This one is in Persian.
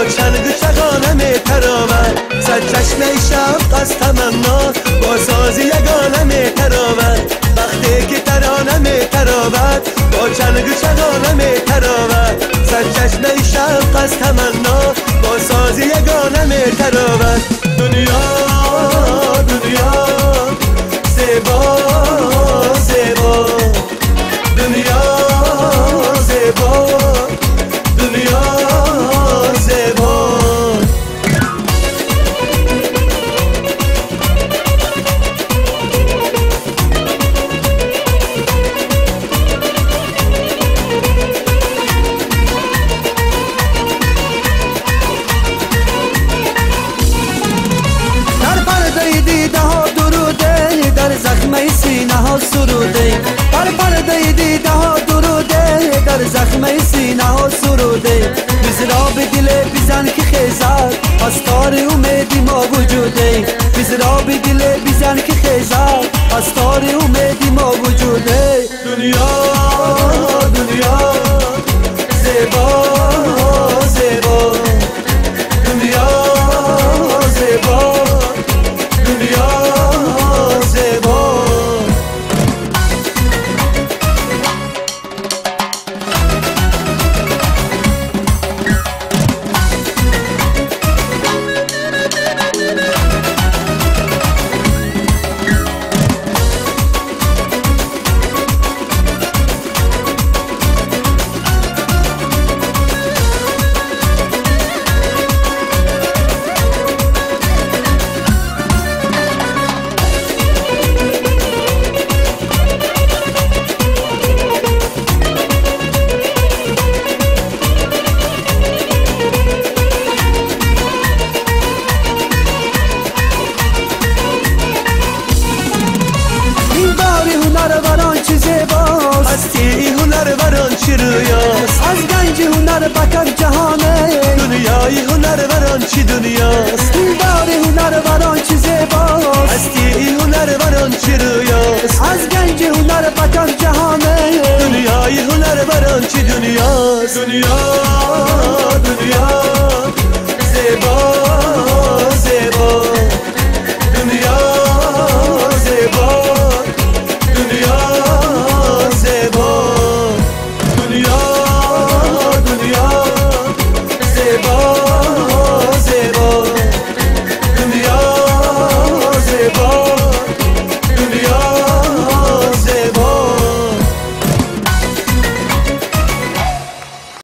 چنگ چغانه می تراود صد چشمه شوق از تمنا با ساز یگانه می تراود وقتی که ترانه می تراود با چنگ چغانه می تراود صد چشمه شوق از تمنا با ساز یگانه می تراود دنیا دنیا زیبا زیبا دنیا زیبا دنیا زیبا در پرده دیده ها دروده در زخمه سینه ها سروده در پرده دیده ها دروده در زخمه سینه ها سروده بزرا به دل بیزن که خیزد از تار امیدی ما وجوده بزرا به دل بیزن که خیزد از تار امیدی ما وجوده دنیا دنیا زیبا زیبا دنیا زیبا دنیا زیبا هستی هنر وران چی رویاست از گنج هنر بکر جهانه دنیای هنر وران چی دنیاست این دار هنر وران چی زیباست هستی هنر وران چی رویاست از گنج هنر بکر جهانه دنیای هنر وران چی دنیاست دنیا